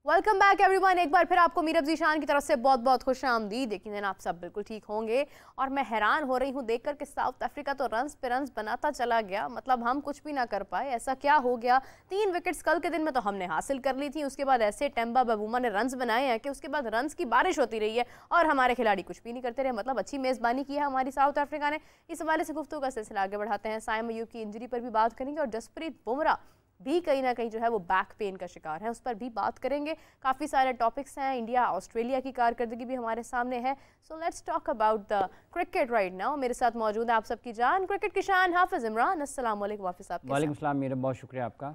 Welcome back everyone. एक बार फिर आपको मीरब ज़ीशान की तरफ से बहुत बहुत खुश आमदीद। यकीनन आप सब बिल्कुल ठीक होंगे और मैं हैरान हो रही हूँ देखकर कि साउथ अफ्रीका तो रन्स पे रन्स बनाता चला गया, मतलब हम कुछ भी ना कर पाए। ऐसा क्या हो गया? 3 विकेट्स कल के दिन में तो हमने हासिल कर ली थी, उसके बाद ऐसे टेम्बा बबूमा ने रन्स बनाए हैं कि उसके बाद रन्स की बारिश होती रही है और हमारे खिलाड़ी कुछ भी नहीं करते रहे। मतलब अच्छी मेज़बानी की है हमारी साउथ अफ्रीका ने। इस हवाले से गुफ्तगू का सिलसिला आगे बढ़ाते हैं। साइम अयूब की इंजरी पर भी बात करेंगे और जसप्रीत बुमराह भी कहीं ना कहीं जो है वो बैक पेन का शिकार है, उस पर भी बात करेंगे। काफ़ी सारे टॉपिक्स हैं, इंडिया ऑस्ट्रेलिया की कारकर्दगी भी हमारे सामने है। So let's talk about the cricket right now. मेरे साथ मौजूद है आप सबकी जान क्रिकेट की शान हाफिज इमरान। अस्सलाम वालेकुम हाफिज साहब। वालेकुम सलाम मेरा बहुत शुक्रिया आपका।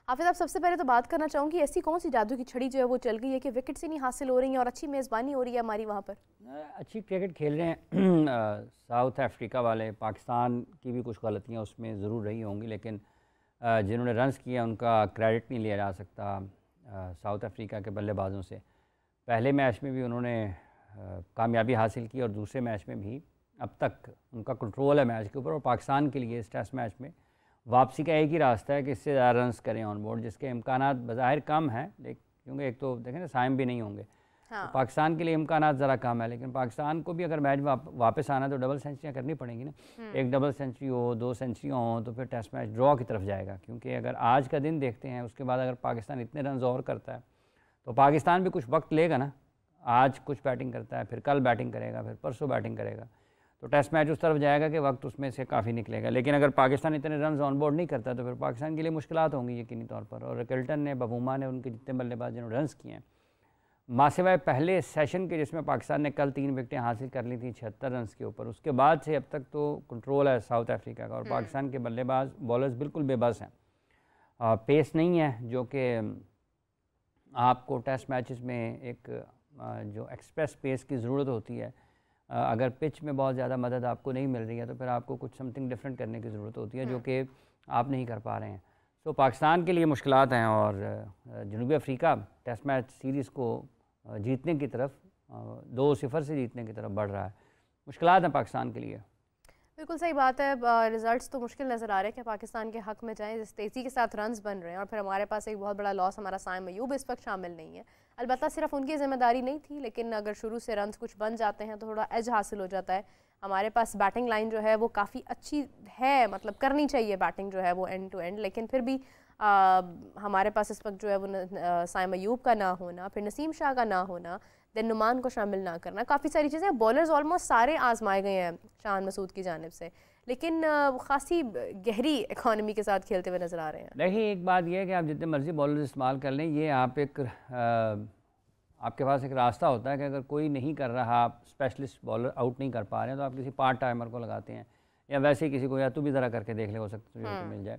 हाफिज आप सबसे पहले तो बात करना चाहूँगी, ऐसी कौन सी जादू की छड़ी जो है वो चल गई है कि विकेट्स ही नहीं हासिल हो रही हैं और अच्छी मेज़बानी हो रही है हमारी वहाँ पर? अच्छी क्रिकेट खेल रहे हैं साउथ अफ्रीका वाले। पाकिस्तान की भी कुछ गलतियाँ उसमें ज़रूर रही होंगी, लेकिन जिन्होंने रन्स किए उनका क्रेडिट नहीं लिया जा सकता साउथ अफ्रीका के बल्लेबाजों से। पहले मैच में भी उन्होंने कामयाबी हासिल की और दूसरे मैच में भी अब तक उनका कंट्रोल है मैच के ऊपर। और पाकिस्तान के लिए इस टेस्ट मैच में वापसी का एक ही रास्ता है कि इससे ज़्यादा रन्स करें ऑन बोर्ड, जिसके इम्कानात बज़ाहिर कम हैं, लेकिन क्योंकि एक तो देखें ना साइम भी नहीं होंगे। हाँ। तो पाकिस्तान के लिए इम्कानात ज़रा कम है, लेकिन पाकिस्तान को भी अगर मैच वापस आना तो डबल सेंचुरियाँ करनी पड़ेंगी ना। एक डबल सेंचुरी हो, 2 सेंचुरियाँ हो तो फिर टेस्ट मैच ड्रॉ की तरफ जाएगा। क्योंकि अगर आज का दिन देखते हैं, उसके बाद अगर पाकिस्तान इतने रन और करता है तो पाकिस्तान भी कुछ वक्त लेगा ना। आज कुछ बैटिंग करता है, फिर कल बैटिंग करेगा, फिर परसों बैटिंग करेगा, तो टेस्ट मैच उस तरफ जाएगा कि वक्त उसमें से काफ़ी निकलेगा। लेकिन अगर पाकिस्तान इतने रन ऑन बोर्ड नहीं करता तो फिर पाकिस्तान के लिए मुश्किलात होंगी यकीनी तौर पर। और रिकल्टन ने, बबूमा ने, उनके जितने बल्लेबाज जिन्होंने रन्स किए हैं, मासिवाय पहले सेशन के जिसमें पाकिस्तान ने कल 3 विकेटें हासिल कर ली थी 76 रन के ऊपर, उसके बाद से अब तक तो कंट्रोल है साउथ अफ्रीका का। और पाकिस्तान के बल्लेबाज बॉलर्स बिल्कुल बेबस हैं, पेस नहीं है जो कि आपको टेस्ट मैचेस में एक जो एक्सप्रेस पेस की ज़रूरत होती है। अगर पिच में बहुत ज़्यादा मदद आपको नहीं मिल रही है तो फिर आपको कुछ समथिंग डिफरेंट करने की ज़रूरत होती है, जो कि आप नहीं कर पा रहे हैं। तो पाकिस्तान के लिए मुश्किलात हैं और जनूबी अफ्रीका टेस्ट मैच सीरीज़ को जीतने की तरफ 2-0 से जीतने की तरफ बढ़ रहा है। मुश्किलात हैं पाकिस्तान के लिए। बिल्कुल सही बात है। रिजल्ट्स तो मुश्किल नज़र आ रहे हैं कि पाकिस्तान के हक़ में जाएं, जिस तेज़ी के साथ रन्स बन रहे हैं। और फिर हमारे पास एक बहुत बड़ा लॉस, हमारा साइम अयूब इस वक्त शामिल नहीं है। अलबत्ता सिर्फ उनकी ज़िम्मेदारी नहीं थी, लेकिन अगर शुरू से रन्स कुछ बन जाते हैं तो थोड़ा एज हासिल हो जाता है। हमारे पास बैटिंग लाइन जो है वो काफ़ी अच्छी है, मतलब करनी चाहिए बैटिंग जो है वो एंड टू एंड, लेकिन फिर भी हमारे पास इस वक्त जो है वो साइम अयूब का ना होना, फिर नसीम शाह का ना होना, दिन नुमान को शामिल ना करना, काफ़ी सारी चीज़ें। बॉलर्स ऑलमोस्ट सारे आजमाए गए हैं शान मसूद की जानिब से, लेकिन खासी गहरी इकॉनमी के साथ खेलते हुए नज़र आ रहे हैं। देखिए, एक बात यह है कि आप जितने मर्जी बॉलर्स इस्तेमाल कर लें, ये आप एक आपके पास एक रास्ता होता है कि अगर कोई नहीं कर रहा, आप स्पेशलिस्ट बॉलर आउट नहीं कर पा रहे हैं, तो आप किसी पार्ट टाइमर को लगाते हैं या वैसे ही किसी को, या तू भी ज़रा करके देख ले, हो सकता है तो मिल जाए।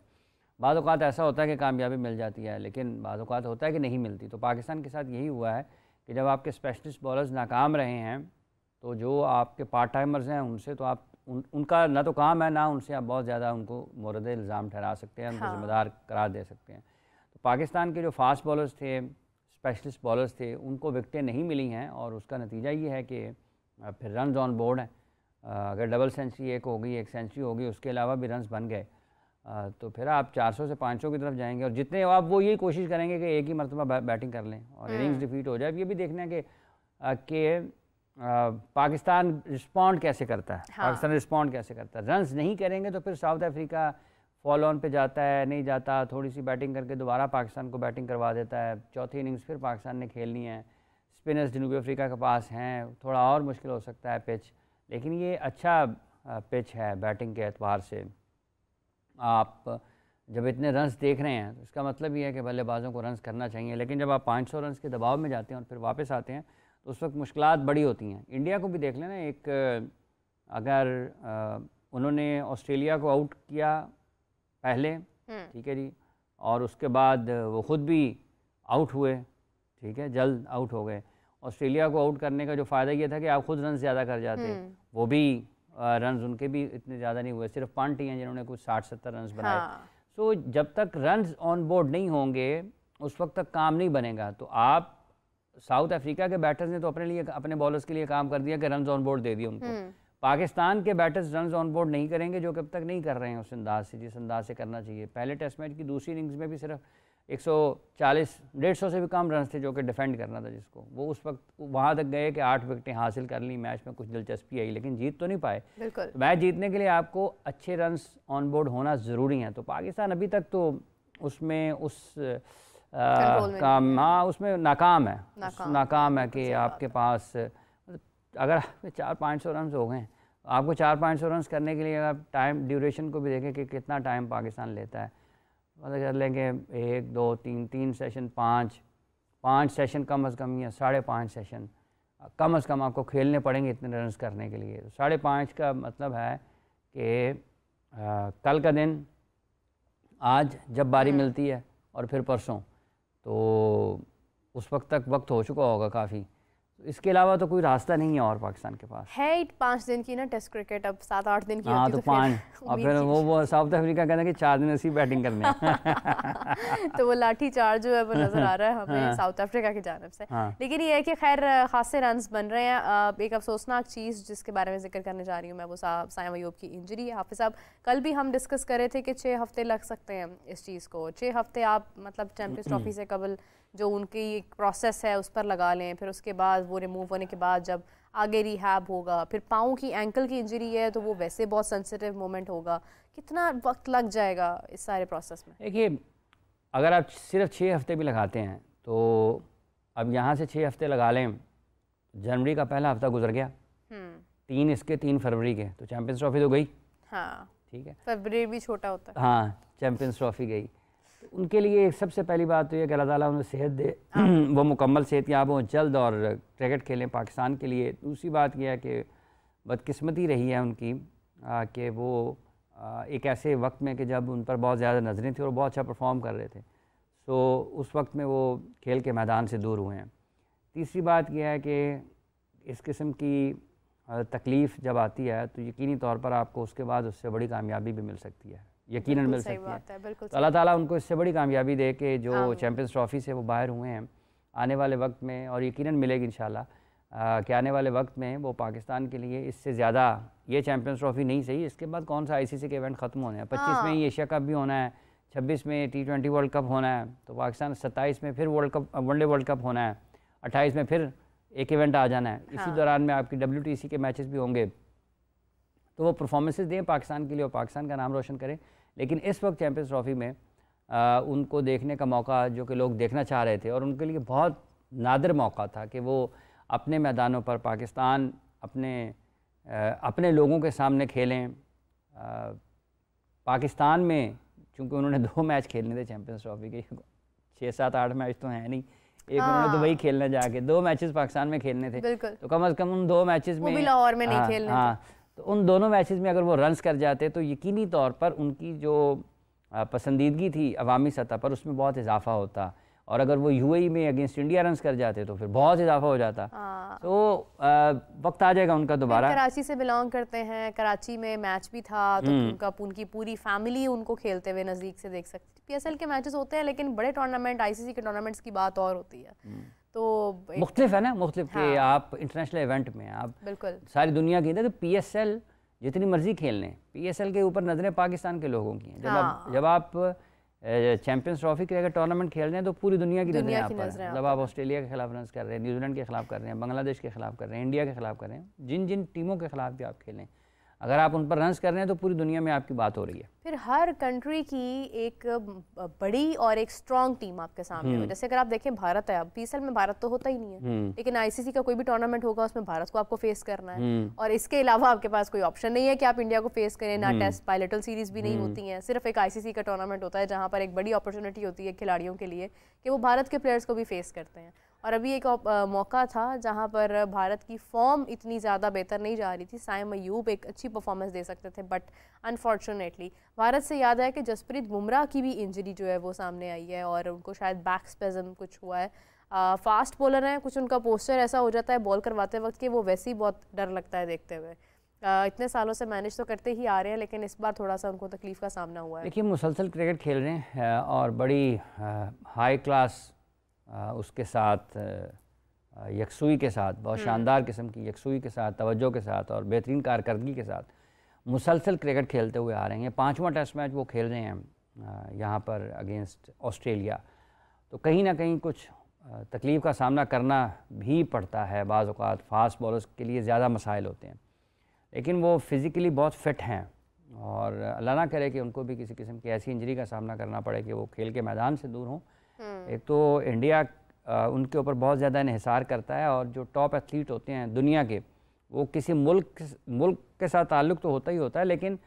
बाज़ औक़ात ऐसा होता है कि कामयाबी मिल जाती है, लेकिन बाज़ औक़ात होता है कि नहीं मिलती। तो पाकिस्तान के साथ यही हुआ है कि जब आपके स्पेशलिस्ट बॉलर्स नाकाम रहे हैं तो जो आपके पार्ट टाइमर्स हैं उनसे तो आप उनका ना तो काम है, ना उनसे आप बहुत ज़्यादा उनको मोरद इल्ज़ाम ठहरा सकते हैं, उनको ज़िम्मेदार करार दे सकते हैं। तो पाकिस्तान के जो फास्ट बॉलर्स थे, स्पेशलिस्ट बॉलर्स थे, उनको विकटें नहीं मिली हैं और उसका नतीजा ये है कि फिर रन ऑन बोर्ड हैं। अगर डबल सेंचुरी एक होगी, एक सेंचुरी होगी, उसके अलावा भी रन्स बन गए तो फिर आप 400 से 500 की तरफ जाएंगे। और जितने आप वो यही कोशिश करेंगे कि एक ही मरतबा बैटिंग कर लें और इनिंग्स डिफीट हो जाए। ये भी देखना है कि पाकिस्तान रिस्पॉन्ड कैसे करता है। हाँ। पाकिस्तान रिस्पॉन्ड कैसे करता है। रन्स नहीं करेंगे तो फिर साउथ अफ्रीका फॉल ऑन पे जाता है, नहीं जाता, थोड़ी सी बैटिंग करके दोबारा पाकिस्तान को बैटिंग करवा देता है। चौथी इनिंग्स फिर पाकिस्तान ने खेलनी है। स्पिनर्स जनूबी अफ्रीका के पास हैं, थोड़ा और मुश्किल हो सकता है पिच, लेकिन ये अच्छा पिच है बैटिंग के एतबार से। आप जब इतने रन्स देख रहे हैं तो इसका मतलब ये है कि बल्लेबाजों को रन्स करना चाहिए। लेकिन जब आप 500 रन्स के दबाव में जाते हैं और फिर वापस आते हैं तो उस वक्त मुश्किलात बड़ी होती हैं। इंडिया को भी देख लेना, एक अगर उन्होंने ऑस्ट्रेलिया को आउट किया पहले, ठीक है जी, और उसके बाद वो ख़ुद भी आउट हुए, ठीक है, जल्द आउट हो गए। ऑस्ट्रेलिया को आउट करने का जो फ़ायदा ये था कि आप खुद रन ज़्यादा कर जाते, वो भी रन्स उनके भी इतने ज़्यादा नहीं हुए, सिर्फ पंट ही हैं जिन्होंने कुछ 60-70 रन्स बनाए। हाँ। सो जब तक रन्स ऑन बोर्ड नहीं होंगे उस वक्त तक काम नहीं बनेगा। तो आप साउथ अफ्रीका के बैटर्स ने तो अपने लिए, अपने बॉलर्स के लिए काम कर दिया कि रन्स ऑन बोर्ड दे दिए उनको। पाकिस्तान के बैटर्स रन्स ऑन बोर्ड नहीं करेंगे, जो कब तक नहीं कर रहे हैं उस अंदाज से जिस अंदाज से करना चाहिए। पहले टेस्ट मैच की दूसरी इनिंग्स में भी सिर्फ 140-150 से भी कम रन थे जो कि डिफेंड करना था जिसको, वो उस वक्त वहाँ तक गए कि 8 विकेटें हासिल कर ली, मैच में कुछ दिलचस्पी आई, लेकिन जीत तो नहीं पाए। तो मैच जीतने के लिए आपको अच्छे रन्स ऑन बोर्ड होना ज़रूरी हैं। तो पाकिस्तान अभी तक तो उसमें उसमें नाकाम है कि आपके पास अगर 400-500 रन हो गए, आपको 400-500 रन करने के लिए आप टाइम ड्यूरेशन को भी देखें कि कितना टाइम पाकिस्तान लेता है, मतलब कर लेंगे 1 2 3 सेशन, 5 सेशन कम अज़ कम या 5.5 सेशन कम अज़ कम आपको खेलने पड़ेंगे इतने रन करने के लिए। 5.5 का मतलब है कि कल का दिन, आज जब बारी मिलती है और फिर परसों, तो उस वक्त तक वक्त हो चुका होगा काफ़ी। इसके अलावा तो कोई रास्ता नहीं है और पाकिस्तान के पास है। 5 दिन की ना टेस्ट क्रिकेट, अब 7-8 दिन की हाँ, होती तो 5 और फिर वो साउथ अफ्रीका कहते हैं कि 4 दिन ऐसी बैटिंग करनी है तो वो लाठी चार्ज जो है वो नजर आ रहा है हमें साउथ अफ्रीका की जानिब से। लेकिन ये है कि खैर खासे रन्स बन रहे हैं। एक अफसोसनाक चीज़ जिसके बारे में जिक्र करने जा रही हूँ मैं, वो साइम अयूब की इंजरी है। हाफिज़ साहब, कल भी हम डिस्कस कर रहे थे कि 6 हफ्ते लग सकते हैं इस चीज़ को। 6 हफ्ते आप मतलब चैंपियंस ट्रॉफी से कबल जो उनकी एक प्रोसेस है उस पर लगा लें, फिर उसके बाद वो रिमूव होने के बाद जब आगे रिहैब होगा, फिर पाँव की एंकल की इंजरी है तो वो वैसे बहुत सेंसिटिव मोमेंट होगा, कितना वक्त लग जाएगा इस सारे प्रोसेस में? देखिए, अगर आप सिर्फ 6 हफ्ते भी लगाते हैं तो अब यहाँ से 6 हफ्ते लगा लें, जनवरी का पहला हफ्ता गुजर गया, 3 फरवरी के, तो चैंपियंस ट्रॉफी तो गई। हाँ ठीक है, फरवरी भी छोटा होता है। हाँ, चैंपियंस ट्रॉफी गई। उनके लिए सबसे पहली बात तो ये कि अल्लाह ताला उन्हें सेहत दे, वो मुकम्मल सेहतयाब हों जल्द और क्रिकेट खेलें पाकिस्तान के लिए। दूसरी बात यह है कि बदकिस्मती रही है उनकी कि वो एक ऐसे वक्त में कि जब उन पर बहुत ज़्यादा नज़रें थी और बहुत अच्छा परफॉर्म कर रहे थे, सो उस वक्त में वो खेल के मैदान से दूर हुए हैं। तीसरी बात यह है कि इस किस्म की तकलीफ़ जब आती है तो यकीनी तौर पर आपको उसके बाद उससे बड़ी कामयाबी भी मिल सकती है, यकीनन मिल सकती है। तो अल्लाह ताला उनको इससे बड़ी कामयाबी दे के जो चैंपियंस ट्रॉफ़ी से वो बाहर हुए हैं, आने वाले वक्त में, और यकीनन मिलेगी इंशाल्लाह कि आने वाले वक्त में वो पाकिस्तान के लिए इससे ज़्यादा, ये चैंपियंस ट्रॉफ़ी नहीं सही, इसके बाद कौन सा ICC के इवेंट ख़त्म होने हैं। 25 में ही एशिया कप भी होना है, 26 में T20 वर्ल्ड कप होना है, तो पाकिस्तान 27 में फिर वनडे वर्ल्ड कप होना है, 28 में फिर एक इवेंट आ जाना है। इसी दौरान में आपकी WTC के मैचेस भी होंगे, तो वो परफॉर्मेंसेस दें पाकिस्तान के लिए और पाकिस्तान का नाम रोशन करें। लेकिन इस वक्त चैंपियंस ट्रॉफ़ी में उनको देखने का मौका जो कि लोग देखना चाह रहे थे, और उनके लिए बहुत नादिर मौका था कि वो अपने मैदानों पर पाकिस्तान अपने लोगों के सामने खेलें। पाकिस्तान में चूँकि उन्होंने 2 मैच खेलने थे चैंपियंस ट्रॉफ़ी के, 6-7-8 मैच तो हैं नहीं, एक उन्होंने तो वही खेलना जाके 2 मैचेस पाकिस्तान में खेलने थे, तो कम से कम उन 2 मैचेस में, वो भी लाहौर में नहीं खेलने थे, तो उन दोनों मैचेस में अगर वो रन्स कर जाते तो यकीनी तौर पर उनकी जो पसंदीदगी थी अवामी सतह पर उसमें बहुत इजाफा होता, और अगर वो UAE में अगेंस्ट इंडिया रन्स कर जाते तो फिर बहुत इजाफा हो जाता। तो वक्त आ जाएगा उनका दोबारा। कराची से बिलोंग करते हैं, कराची में मैच भी था तो उनकी पूरी फैमिली उनको खेलते हुए नज़दीक से देख सकती। PSL के मैचेस होते हैं लेकिन बड़े टूर्नामेंट, ICC के टूर्नामेंट्स की बात और होती है, तो मुख्तलिफ है ना, मुख्तलिफ के आप इंटरनेशनल इवेंट में आप बिल्कुल सारी दुनिया की, तो PSL जितनी मर्जी खेल लें, PSL के ऊपर नज़रें पाकिस्तान के लोगों की हैं। जब आप चैंपियंस ट्रॉफी के अगर टूर्नामेंट खेल रहे हैं तो पूरी दुनिया की नज़रें आप पर हैं। जब आप ऑस्ट्रेलिया के खिलाफ रन कर रहे हैं, न्यूजीलैंड के खिलाफ कर रहे हैं, बांग्लादेश के खिलाफ कर रहे हैं, इंडिया के खिलाफ कर रहे हैं, जिन जिन टीमों के खिलाफ भी आप खेलें, अगर आप उन पर रन्स कर रहे हैं तो पूरी दुनिया में आपकी बात हो रही है। फिर हर कंट्री की एक बड़ी और एक स्ट्रॉन्ग टीम आपके सामने हो। जैसे अगर आप देखें भारत है, अब PSL में भारत तो होता ही नहीं है, लेकिन ICC का कोई भी टूर्नामेंट होगा उसमें भारत को आपको फेस करना है, और इसके अलावा आपके पास कोई ऑप्शन नहीं है कि आप इंडिया को फेस करें। ना टेस्ट बायलैटरल सीरीज भी नहीं होती हैं, सिर्फ एक ICC का टूर्नामेंट होता है जहाँ पर एक बड़ी अपॉर्चुनिटी होती है खिलाड़ियों के लिए कि वो भारत के प्लेयर्स को भी फेस करते हैं। और अभी एक मौका था जहां पर भारत की फॉर्म इतनी ज़्यादा बेहतर नहीं जा रही थी, साइम अयूब एक अच्छी परफॉर्मेंस दे सकते थे, बट अनफॉर्चुनेटली भारत से याद है कि जसप्रीत बुमराह की भी इंजरी जो है वो सामने आई है और उनको शायद बैक स्पेज़म कुछ हुआ है। फास्ट बॉलर हैं, कुछ उनका पोस्चर ऐसा हो जाता है बॉल करवाते वक्त कि वो वैसे ही बहुत डर लगता है देखते हुए। इतने सालों से मैनेज तो करते ही आ रहे हैं, लेकिन इस बार थोड़ा सा उनको तकलीफ का सामना हुआ है। देखिए मुसलसल क्रिकेट खेल रहे हैं और बड़ी हाई क्लास उसके साथ यकसुई के साथ, बहुत शानदार किस्म की यकसुई के साथ, तवज्जो के साथ और बेहतरीन कारकर्दगी के साथ मुसलसल क्रिकेट खेलते हुए आ रहे हैं। 5वां टेस्ट मैच वो खेल रहे हैं यहाँ पर अगेंस्ट ऑस्ट्रेलिया। तो कहीं ना कहीं कुछ तकलीफ़ का सामना करना भी पड़ता है। बाज़ औक़ात फास्ट बॉलर्स के लिए ज़्यादा मसाइल होते हैं, लेकिन वो फ़िज़िकली बहुत फ़िट हैं और अल्लाह ना करे कि उनको भी किसी किस्म की ऐसी इंजरी का सामना करना पड़े कि वो खेल के मैदान से दूर हों। एक तो इंडिया उनके ऊपर बहुत ज़्यादा इन्हिसार करता है और जो टॉप एथलीट होते हैं दुनिया के, वो किसी मुल्क के साथ ताल्लुक़ तो होता ही होता है, लेकिन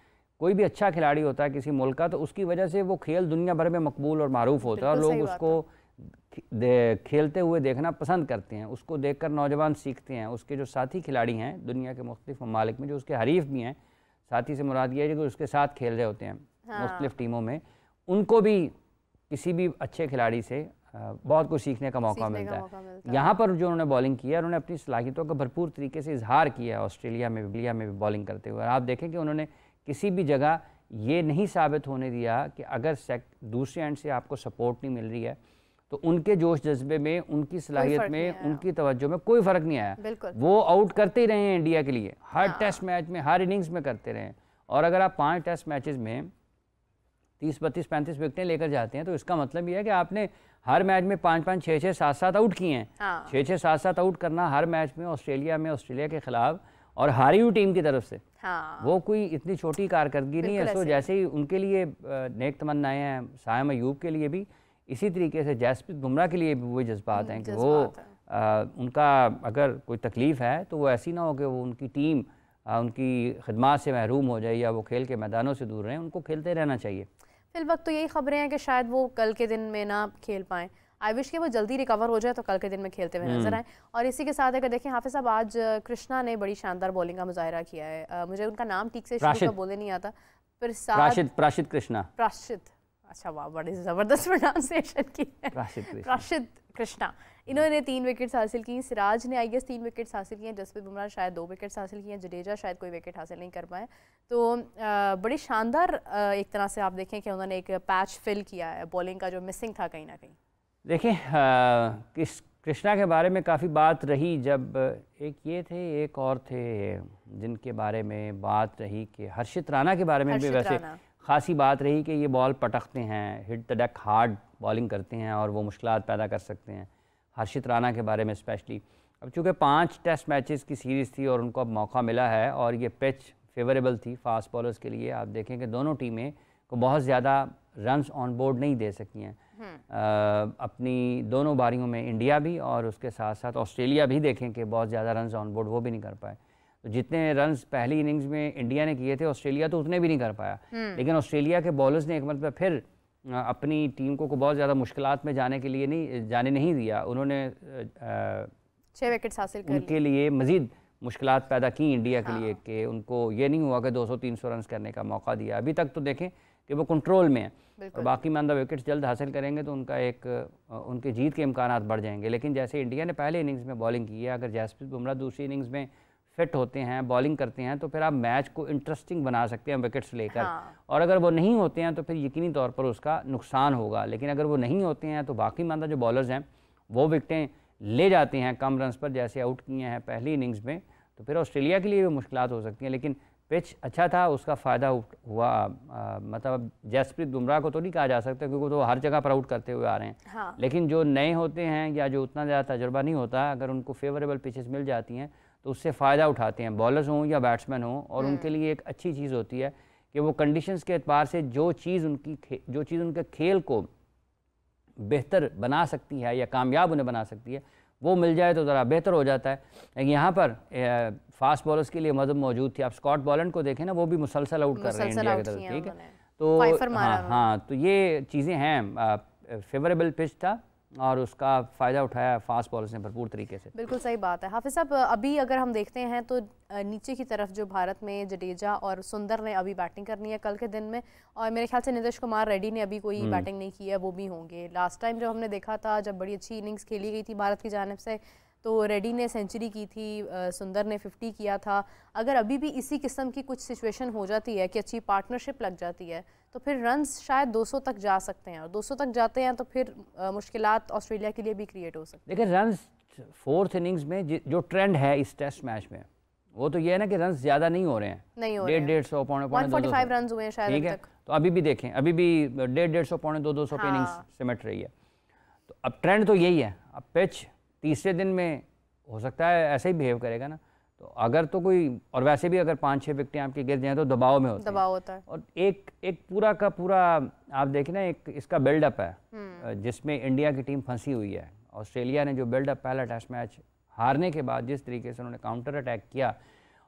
कोई भी अच्छा खिलाड़ी होता है किसी मुल्क का तो उसकी वजह से वो खेल दुनिया भर में मकबूल और मारूफ होता है और लोग उसको खेलते हुए देखना पसंद करते हैं। उसको देखकर नौजवान सीखते हैं। उसके जो साथी खिलाड़ी हैं दुनिया के मुख्तलिफ ममालिक में, जो उसके हरीफ भी हैं, साथी से मुराद ये है कि उसके साथ खेल रहे होते हैं मुख्तलिफ टीमों में, उनको भी किसी भी अच्छे खिलाड़ी से बहुत कुछ सीखने का मौका मिलता है। यहाँ पर जो उन्होंने बॉलिंग किया, उन्होंने अपनी सलाहियतों का भरपूर तरीके से इजहार किया ऑस्ट्रेलिया में भी बॉलिंग करते हुए। और आप देखें कि उन्होंने किसी भी जगह ये नहीं साबित होने दिया कि अगर दूसरे एंड से आपको सपोर्ट नहीं मिल रही है तो उनके जोश जज्बे में, उनकी सलाहियत में, उनकी तवज्जो में कोई फ़र्क नहीं आया। वो आउट करते ही रहे हैं इंडिया के लिए, हर टेस्ट मैच में, हर इनिंग्स में करते रहे। और अगर आप 5 टेस्ट मैचेस में 30, 32, 35 विकेटें लेकर जाते हैं तो इसका मतलब ये है कि आपने हर मैच में 5-5, 6-6, 7-7 आउट किए हैं। 6-6, 7-7 आउट करना हर मैच में ऑस्ट्रेलिया के खिलाफ और हारी हुई टीम की तरफ से, वो कोई इतनी छोटी कारकर्दगी नहीं है। सो जैसे ही उनके लिए नेक तमन्नाएं हैं सायम अयूब के लिए भी, इसी तरीके से जसप्रीत बुमराह के लिए भी वही जज्बात हैं कि वो उनका अगर कोई तकलीफ़ है तो वो ऐसी ना हो कि वो उनकी टीम उनकी खिदमात से महरूम हो जाए या वो खेल के मैदानों से दूर रहें। उनको खेलते रहना चाहिए। फिल वक्त तो यही खबरें हैं कि शायद वो कल के दिन में ना खेल पाएँ। आई विश कि वो जल्दी रिकवर हो जाए तो कल के दिन में खेलते हुए नजर आए। और इसी के साथ अगर देखें हाफिज साहब, आज कृष्णा ने बड़ी शानदार बॉलिंग का मुजाहरा किया है। मुझे उनका नाम ठीक से शुरू में बोलने नहीं आता। प्राशिद कृष्णा। अच्छा वाह, बड़ी ज़बरदस्त प्रोनाउंसिएशन की है। प्राशिद कृष्णा। इन्होंने 3 विकेट्स हासिल की। सिराज ने आई गेस 3 विकेट्स हासिल किए हैं। जसप्रीत बुमराह शायद 2 विकेट्स हासिल किए हैं। जडेजा शायद कोई विकेट हासिल नहीं कर पाए। तो बड़ी शानदार एक तरह से आप देखें कि उन्होंने एक पैच फिल किया है बॉलिंग का जो मिसिंग था कहीं ना कहीं। देखिए कृष्णा के बारे में काफ़ी बात रही। जब एक ये थे, एक और थे जिनके बारे में बात रही कि हर्षित राणा के बारे में भी वैसे ख़ासी बात रही कि ये बॉल पटकते हैं, hit the deck hard bowling करते हैं और वो मुश्किलात पैदा कर सकते हैं। हर्षित राणा के बारे में स्पेशली। अब चूँकि 5 टेस्ट मैचेस की सीरीज़ थी और उनको अब मौका मिला है और ये पिच फेवरेबल थी फास्ट बॉलर्स के लिए। आप देखें कि दोनों टीमें को बहुत ज़्यादा रन्स ऑन बोर्ड नहीं दे सकी हैं अपनी दोनों बारियों में। इंडिया भी और उसके साथ साथ ऑस्ट्रेलिया भी देखें कि बहुत ज़्यादा रन्स ऑन बोर्ड वो भी नहीं कर पाए। तो जितने रन्स पहली इनिंग्स में इंडिया ने किए थे, ऑस्ट्रेलिया तो उतने भी नहीं कर पाया। लेकिन ऑस्ट्रेलिया के बॉलर्स ने एक मतलब फिर अपनी टीम को बहुत ज़्यादा मुश्किलात में जाने नहीं दिया। उन्होंने 6 विकेट्स हासिल कर उनके लिए मज़ीद मुश्किलात पैदा की इंडिया के लिए कि उनको ये नहीं हुआ कि 200-300 रन करने का मौका दिया। अभी तक तो देखें कि वो कंट्रोल में है और बाकी मानदा विकेट्स जल्द हासिल करेंगे तो उनके जीत के इम्कानात बढ़ जाएंगे। लेकिन जैसे इंडिया ने पहले इनिंग्स में बॉलिंग की है, अगर जसप्रीत बुमराह दूसरी इनिंग्स में फिट होते हैं, बॉलिंग करते हैं, तो फिर आप मैच को इंटरेस्टिंग बना सकते हैं विकेट्स लेकर। और अगर वो नहीं होते हैं तो फिर यकीनी तौर पर उसका नुकसान होगा। लेकिन अगर वो नहीं होते हैं तो बाकी मानदा जो बॉलर्स हैं वो विकेटें ले जाते हैं कम रन्स पर, जैसे आउट किए हैं पहली इनिंग्स में, तो फिर ऑस्ट्रेलिया के लिए भी मुश्किलात हो सकती हैं। लेकिन पिच अच्छा था, उसका फ़ायदा हुआ। मतलब जसप्रीत बुमराह को तो नहीं कहा जा सकता क्योंकि तो हर जगह पर आउट करते हुए आ रहे हैं। लेकिन जो नए होते हैं या जो उतना ज़्यादा तजुर्बा नहीं होता, अगर उनको फेवरेबल पिचेस मिल जाती हैं तो उससे फ़ायदा उठाते हैं, बॉलर्स हों या बैट्समैन हों। और उनके लिए एक अच्छी चीज़ होती है कि वो कंडीशंस के एतबार से जो चीज़ उनके खेल को बेहतर बना सकती है या कामयाब उन्हें बना सकती है, वो मिल जाए तो ज़रा बेहतर हो जाता है। लेकिन यहाँ पर फास्ट बॉलर्स के लिए मदद मौजूद थी। आप स्कॉट बॉलैंड को देखें ना, वो भी मुसलसल आउट कर रहे हैं इंडिया की तरफ, ठीक है। तो हाँ, तो ये चीज़ें हैं। फेवरेबल पिच था और उसका फ़ायदा उठाया फास्ट बॉलर्स ने भरपूर तरीके से। बिल्कुल सही बात है हाफिज साहब। अभी अगर हम देखते हैं तो नीचे की तरफ जो भारत में जडेजा और सुंदर ने अभी बैटिंग करनी है कल के दिन में, और मेरे ख्याल से नीतीश कुमार रेड्डी ने अभी कोई बैटिंग नहीं की है, वो भी होंगे। लास्ट टाइम जब हमने देखा था, जब बड़ी अच्छी इनिंग्स खेली गई थी भारत की जानिब से, तो रेड्डी ने सेंचुरी की थी, सुंदर ने 50 किया था। अगर अभी भी इसी किस्म की कुछ सिचुएशन हो जाती है कि अच्छी पार्टनरशिप लग जाती है तो फिर रन्स शायद 200 तक जा सकते हैं, और 200 तक जाते हैं तो फिर मुश्किलात ऑस्ट्रेलिया के लिए भी क्रिएट हो सकती है। देखिए रन्स फोर्थ इनिंग्स में जो ट्रेंड है इस टेस्ट मैच में वो तो ये है ना कि रन्स ज़्यादा नहीं हो रहे हैं, नहीं हो रहे हैं, 150 पौने 145 रन हुए हैं शायद ठीक अभी है। तक। तो अभी भी देखें, अभी भी 150 पौने 200 पे इनिंग्स सिमट रही है। तो अब ट्रेंड तो यही है। अब पिच तीसरे दिन में हो सकता है ऐसे ही बिहेव करेगा ना, तो अगर तो कोई, और वैसे भी अगर 5-6 विकेटें आपकी गिर जाएँ तो दबाव में दबाव होता है। और एक पूरा का पूरा आप देखें ना, एक इसका बिल्डअप है जिसमें इंडिया की टीम फंसी हुई है। ऑस्ट्रेलिया ने जो बिल्डअप पहला टेस्ट मैच हारने के बाद जिस तरीके से उन्होंने काउंटर अटैक किया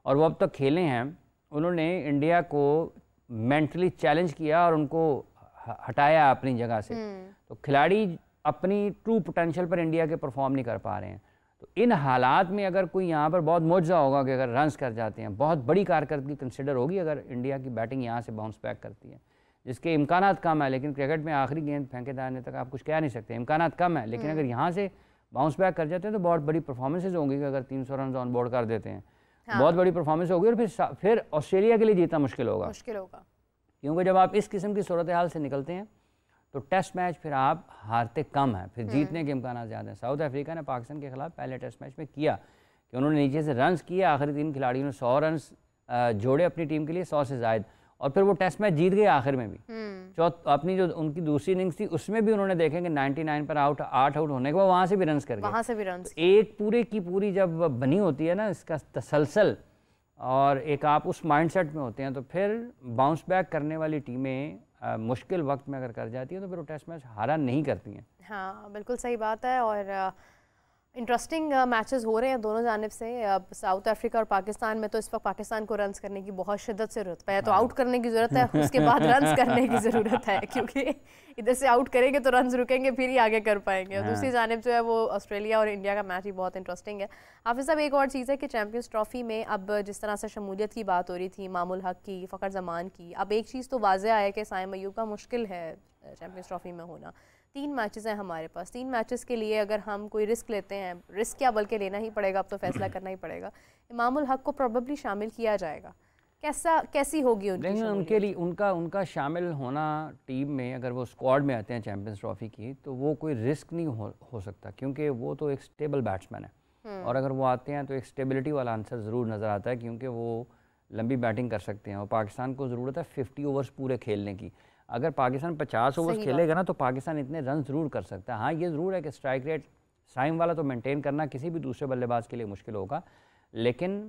और वो अब तक खेले हैं, उन्होंने इंडिया को मेंटली चैलेंज किया और उनको हटाया अपनी जगह से। तो खिलाड़ी अपनी ट्रू पोटेंशियल पर इंडिया के परफॉर्म नहीं कर पा रहे हैं। तो इन हालात में अगर कोई यहाँ पर बहुत मुआवजा होगा कि अगर रन्स कर जाते हैं, बहुत बड़ी कारकर्दगी कंसिडर होगी अगर इंडिया की बैटिंग यहाँ से बाउंस बैक करती है, जिसके इम्कानात कम है। लेकिन क्रिकेट में आखिरी गेंद फेंके जाने तक आप कुछ कह नहीं सकते, इम्कानात कम है। लेकिन अगर यहाँ से बाउंस बैक कर जाते हैं तो बहुत बड़ी परफॉर्मेंसेज होंगी कि अगर 300 रन ऑन बोर्ड कर देते हैं, बहुत बड़ी परफॉर्मेंस होगी। और फिर ऑस्ट्रेलिया के लिए जीतना मुश्किल होगा, क्योंकि जब आप इस किस्म की सूरत हाल से निकलते हैं तो टेस्ट मैच फिर आप हारते कम हैं, फिर जीतने के इम्कान ज़्यादा हैं। साउथ अफ्रीका ने पाकिस्तान के खिलाफ पहले टेस्ट मैच में किया कि उन्होंने नीचे से रन्स किए, आखिरी 3 खिलाड़ियों ने 100 रन्स जोड़े अपनी टीम के लिए, 100 से ज़ायद, और फिर वो टेस्ट मैच जीत गए आखिर में भी। अपनी जो उनकी दूसरी इनिंग्स थी उसमें भी उन्होंने देखें कि 99 पर 8 आउट होने के बाद वहाँ से भी रन्स कर गए। तो एक पूरे की पूरी जब बनी होती है ना इसका तसलसल, और एक आप उस माइंडसेट में होते हैं, तो फिर बाउंस बैक करने वाली टीमें मुश्किल वक्त में अगर कर जाती है तो फिर वो टेस्ट मैच हारा नहीं करती हैं। हाँ बिल्कुल सही बात है। और इंटरेस्टिंग मैचेस हो रहे हैं दोनों जानिब से। अब साउथ अफ्रीका और पाकिस्तान में तो इस वक्त पाकिस्तान को रन्स करने की बहुत शिद्दत से ज़रूरत है, तो आउट करने की ज़रूरत है, उसके बाद रन्स करने की ज़रूरत है, क्योंकि इधर से आउट करेंगे तो रन्स रुकेंगे फिर ही आगे कर पाएंगे। और दूसरी जानिब जो है वो ऑस्ट्रेलिया और इंडिया का मैच ही बहुत इंटरेस्टिंग है। हाफिज़ साहब, एक और चीज़ है कि चैम्पियंस ट्रॉफी में अब जिस तरह से शमूलियत की बात हो रही थी, इमामुल हक की, फ़खर जमान की, अब एक चीज़ तो वाज़ेह है कि साइम अय्यूब का मुश्किल है चैम्पियंस ट्रॉफी में होना। 3 मैचेस हैं हमारे पास, 3 मैचेस के लिए अगर हम कोई रिस्क लेते हैं, रिस्क क्या बल्कि लेना ही पड़ेगा, अब तो फैसला करना ही पड़ेगा, इमामुल हक को प्रोबेबली शामिल किया जाएगा। कैसी होगी उनके लिए उनका शामिल होना टीम में, अगर वो स्क्वाड में आते हैं चैम्पियंस ट्रॉफी की, तो वो कोई रिस्क नहीं हो सकता, क्योंकि वो तो एक स्टेबल बैट्समैन है। और अगर वो आते हैं तो एक स्टेबिलिटी वाला आंसर ज़रूर नज़र आता है, क्योंकि वो लंबी बैटिंग कर सकते हैं। और पाकिस्तान को ज़रूरत है 50 ओवर्स पूरे खेलने की। अगर पाकिस्तान 50 ओवर्स खेलेगा ना तो पाकिस्तान इतने रन ज़रूर कर सकता है। हाँ, ये ज़रूर है कि स्ट्राइक रेट साइम वाला तो मेंटेन करना किसी भी दूसरे बल्लेबाज के लिए मुश्किल होगा, लेकिन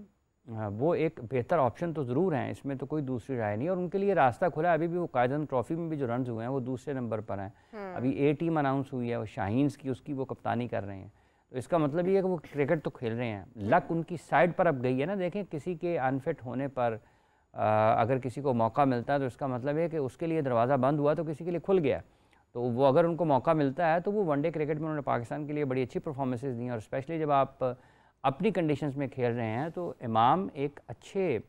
वो एक बेहतर ऑप्शन तो ज़रूर है, इसमें तो कोई दूसरी राय नहीं। और उनके लिए रास्ता खुला है। अभी भी वो कायदन ट्रॉफी में भी जो रन हुए हैं वो दूसरे नंबर पर हैं। अभी ए टीम अनाउंस हुई है, वो शाहीन्स की, उसकी वो कप्तानी कर रहे हैं। तो इसका मतलब ये है कि वो क्रिकेट तो खेल रहे हैं। लक उनकी साइड पर अब गई है ना। देखें, किसी के अनफिट होने पर अगर किसी को मौका मिलता है तो इसका मतलब है कि उसके लिए दरवाज़ा बंद हुआ तो किसी के लिए खुल गया। तो वो अगर उनको मौका मिलता है तो वो वनडे क्रिकेट में उन्होंने पाकिस्तान के लिए बड़ी अच्छी परफॉर्मेंसेस दी हैं। और स्पेशली जब आप अपनी कंडीशंस में खेल रहे हैं तो इमाम एक अच्छे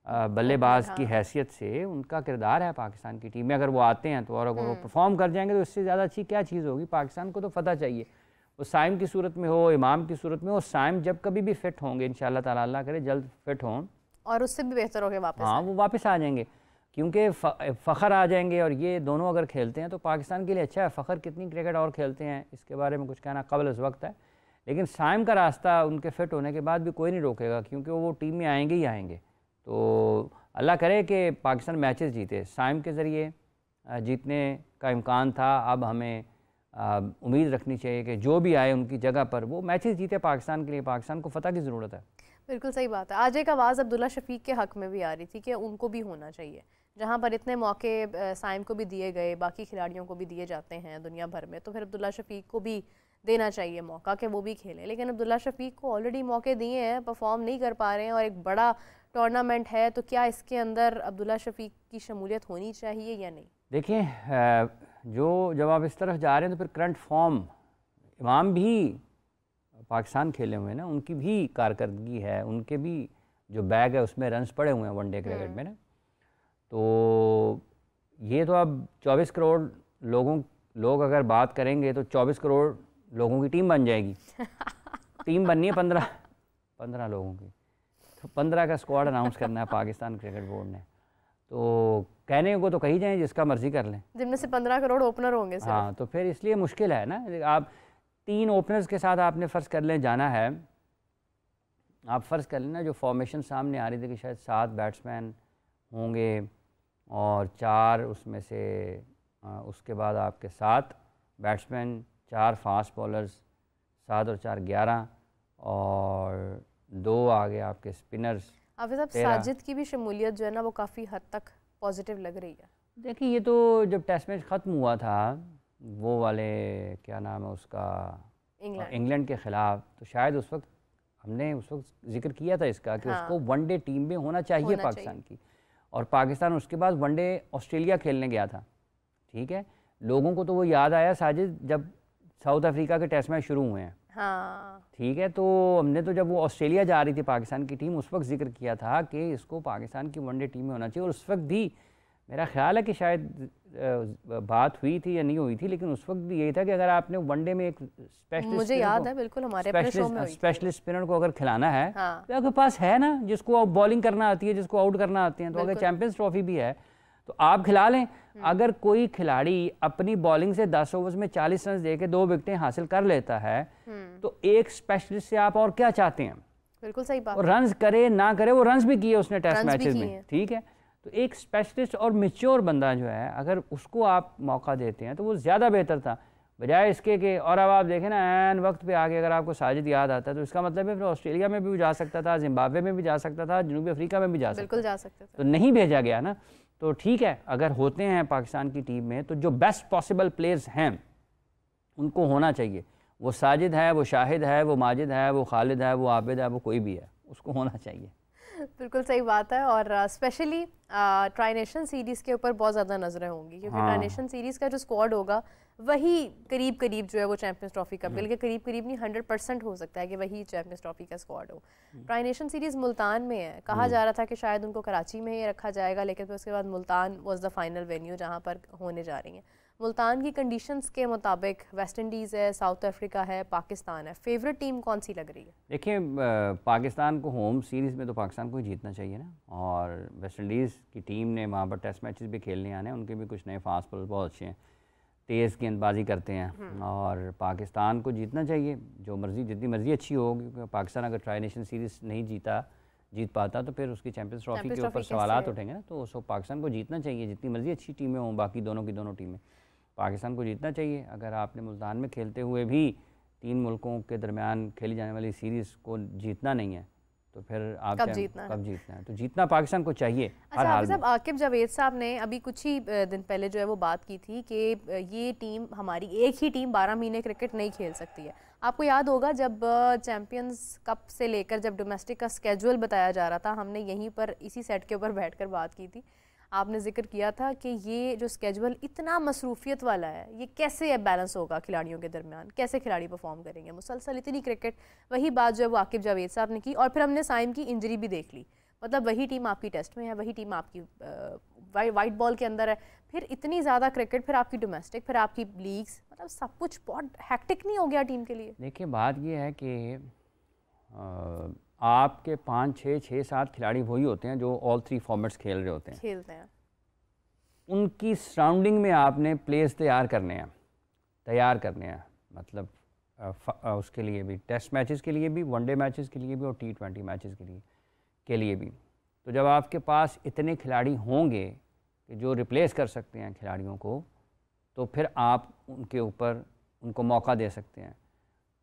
बल्लेबाज की हैसियत से उनका किरदार है पाकिस्तान की टीम में। अगर वो आते हैं तो, और अगर वो परफॉर्म कर जाएंगे तो इससे ज़्यादा अच्छी क्या चीज़ होगी। पाकिस्तान को तो फतह चाहिए, वो साइम की सूरत में हो, इमाम की सूरत में हो। साइम जब कभी भी फिट होंगे, इंशाल्लाह ताला अल्लाह करे जल्द फिट हों और उससे भी बेहतर हो गए वापस। हाँ, वो वापस आ जाएंगे, क्योंकि फ़खर आ जाएंगे। और ये दोनों अगर खेलते हैं तो पाकिस्तान के लिए अच्छा है। फ़खर कितनी क्रिकेट और खेलते हैं इसके बारे में कुछ कहना कबल इस वक्त है, लेकिन साइम का रास्ता उनके फिट होने के बाद भी कोई नहीं रोकेगा, क्योंकि वो टीम में आएंगे ही आएंगे। तो अल्लाह करे कि पाकिस्तान मैचेस जीते। साइम के ज़रिए जीतने का इम्कान था, अब हमें उम्मीद रखनी चाहिए कि जो भी आए उनकी जगह पर वो मैचेस जीते पाकिस्तान के लिए। पाकिस्तान को फ़तह की ज़रूरत है। बिल्कुल सही बात है। आज एक आवाज़ अब्दुल्ला शफीक के हक़ में भी आ रही थी कि उनको भी होना चाहिए, जहाँ पर इतने मौके साइम को भी दिए गए, बाकी खिलाड़ियों को भी दिए जाते हैं दुनिया भर में, तो फिर अब्दुल्ला शफीक को भी देना चाहिए मौका कि वो भी खेलें। लेकिन अब्दुल्ला शफीक को ऑलरेडी मौके दिए हैं, परफॉर्म नहीं कर पा रहे हैं, और एक बड़ा टूर्नामेंट है, तो क्या इसके अंदर अब्दुल्ला शफीक की शमूलियत होनी चाहिए या नहीं? देखिए, जब आप इस तरफ जा रहे हैं तो फिर करंट फॉर्म, इमाम भी पाकिस्तान खेले हुए हैं ना, उनकी भी कारकर्दगी है, उनके भी जो बैग है उसमें रन्स पड़े हुए हैं वनडे क्रिकेट में ना। तो ये तो अब 24 करोड़ लोग अगर बात करेंगे तो 24 करोड़ लोगों की टीम बन जाएगी। टीम बननी है 15 लोगों की, तो 15 का स्क्वाड अनाउंस करना है पाकिस्तान क्रिकेट बोर्ड ने। तो कहने को तो कही जाए जिसका मर्जी कर लें, जिनमें से 15 करोड़ ओपनर होंगे सिर्फ। हाँ, तो फिर इसलिए मुश्किल है ना। आप 3 ओपनर्स के साथ आपने फ़र्ज़ कर लें जाना है, आप फ़र्ज़ कर लेना जो फॉर्मेशन सामने आ रही थी कि शायद 7 बैट्समैन होंगे और 4 उसमें से उसके बाद आपके 7 बैट्समैन, 4 फास्ट बॉलर्स, 7 और 4 11 और 2 आगे आपके स्पिनर्स। हाफिज़ साहब, साजिद की भी शमूलियत जो है ना वो काफ़ी हद तक पॉजिटिव लग रही है। देखिए, ये तो जब टेस्ट मैच ख़त्म हुआ था वो वाले क्या नाम है उसका, इंग्लैंड के ख़िलाफ़, तो शायद उस वक्त हमने उस वक्त जिक्र किया था इसका कि हाँ। उसको वनडे टीम में होना चाहिए पाकिस्तान की। और पाकिस्तान उसके बाद वनडे ऑस्ट्रेलिया खेलने गया था, ठीक है। लोगों को तो वो याद आया साजिद जब साउथ अफ्रीका के टेस्ट मैच शुरू हुए हैं, हाँ, ठीक है। तो हमने तो जब वो ऑस्ट्रेलिया जा रही थी पाकिस्तान की टीम, उस वक्त जिक्र किया था कि इसको पाकिस्तान की वनडे टीम में होना चाहिए। और उस वक्त भी मेरा ख्याल है कि शायद बात हुई थी या नहीं हुई थी, लेकिन उस वक्त भी यही था कि अगर आपने वनडे में एक स्पेशलिस्ट, मुझे याद है बिल्कुल, हमारे अपने शो में स्पेशलिस्ट स्पिनर को अगर खिलाना है, हाँ। तो आपके पास है ना, जिसको बॉलिंग करना आती है, जिसको आउट करना आती है, तो अगर चैंपियंस ट्रॉफी भी है तो आप खिला लें। अगर कोई खिलाड़ी अपनी बॉलिंग से 10 ओवर्स में 40 रन दे के 2 विकेटें हासिल कर लेता है, तो एक स्पेशलिस्ट से आप और क्या चाहते हैं। बिल्कुल सही बात। और रन्स करे ना करे, वो रन्स भी किए उसने टेस्ट मैचेस में, ठीक है। तो एक स्पेशलिस्ट और मैच्योर बंदा जो है, अगर उसको आप मौका देते हैं तो वो ज़्यादा बेहतर था, बजाय इसके कि। और अब आप देखें ना, ऐन वक्त पे आके अगर आपको साजिद याद आता है तो इसका मतलब है फिर ऑस्ट्रेलिया में भी जा सकता था, जिम्बाब्वे में भी जा सकता था, जनूबी अफ्रीका में भी जा सकता था, तो नहीं भेजा गया ना। तो ठीक है, अगर होते हैं पाकिस्तान की टीम में तो जो बेस्ट पॉसिबल प्लेयर्स हैं उनको होना चाहिए। वो साजिद है, वो शाहिद है, वो माजिद है, वो खालिद है, वो आबिद है, वो कोई भी है, उसको होना चाहिए। बिल्कुल सही बात है। और स्पेशली ट्राई नेशन सीरीज़ के ऊपर बहुत ज़्यादा नज़रें होंगी, क्योंकि ट्राई नेशन सीरीज़ का जो स्क्वाड होगा वही करीब करीब जो है वो चैंपियंस ट्रॉफी का, बल्कि करीब करीब नहीं 100% हो सकता है कि वही चैंपियंस ट्रॉफी का स्क्वाड हो। ट्राई नेशन सीरीज़ मुल्तान में है, कहा जा रहा था कि शायद उनको कराची में ही रखा जाएगा, लेकिन फिर उसके बाद Multan was the final venue जहाँ पर होने जा रही हैं। मुल्तान की कंडीशंस के मुताबिक वेस्ट इंडीज़ है, साउथ अफ्रीका है, पाकिस्तान है, फेवरेट टीम कौन सी लग रही है? देखिए, पाकिस्तान को होम सीरीज़ में तो पाकिस्तान को ही जीतना चाहिए ना। और वेस्ट इंडीज़ की टीम ने वहाँ पर टेस्ट मैचेस भी खेलने आने हैं, उनके भी कुछ नए फास्ट बॉलर बहुत अच्छे हैं, तेज़ गेंदबाजी करते हैं, और पाकिस्तान को जीतना चाहिए। जो मर्जी, जितनी मर्जी अच्छी हो, क्योंकि पाकिस्तान अगर ट्राई नेशन सीरीज़ नहीं जीत पाता तो फिर उसकी चैंपियंस ट्रॉफी के ऊपर सवालात उठेंगे ना। तो उसको पाकिस्तान को जीतना चाहिए, जितनी मर्जी अच्छी टीमें हों, बाकी दोनों की दोनों टीमें, पाकिस्तान को जीतना चाहिए। अगर आपने मुल्तान में खेलते हुए भी 3 मुल्कों के दरमियान खेली जाने वाली सीरीज़ को जीतना नहीं है तो फिर आप कब जीतना है? तो जीतना पाकिस्तान को चाहिए हर हाल में। आकिब जावेद साहब ने अभी कुछ ही दिन पहले जो है वो बात की थी कि ये टीम हमारी, एक ही टीम 12 महीने क्रिकेट नहीं खेल सकती है। आपको याद होगा जब चैंपियंस कप से लेकर जब डोमेस्टिक का स्केड्यूल बताया जा रहा था, हमने यहीं पर इसी सेट के ऊपर बैठकर बात की थी। आपने जिक्र किया था कि ये जो स्केड्यूल इतना मसरूफियत वाला है, ये कैसे बैलेंस होगा खिलाड़ियों के दरमियान, कैसे खिलाड़ी परफॉर्म करेंगे मुसलसल इतनी क्रिकेट। वही बात जो है वो आकिब जावेद साहब ने की। और फिर हमने साइम की इंजरी भी देख ली, मतलब वही टीम आपकी टेस्ट में है, वही टीम आपकी वाइट बॉल के अंदर है, फिर इतनी ज़्यादा क्रिकेट, फिर आपकी डोमेस्टिक, फिर आपकी लीग्स, मतलब सब कुछ बहुत हैक्टिक नहीं हो गया टीम के लिए? देखिए, बात ये है कि आपके 5, 6, 6, 7 खिलाड़ी वही होते हैं जो ऑल 3 फॉर्मेट्स खेल रहे होते हैं। उनकी सराउंडिंग में आपने प्लेयर्स तैयार करने हैं, मतलब उसके लिए भी, टेस्ट मैचेस के लिए भी, वनडे मैचेस के लिए भी, और T20 मैचेस के लिए भी। तो जब आपके पास इतने खिलाड़ी होंगे कि जो रिप्लेस कर सकते हैं खिलाड़ियों को, तो फिर आप उनके ऊपर उनको मौका दे सकते हैं।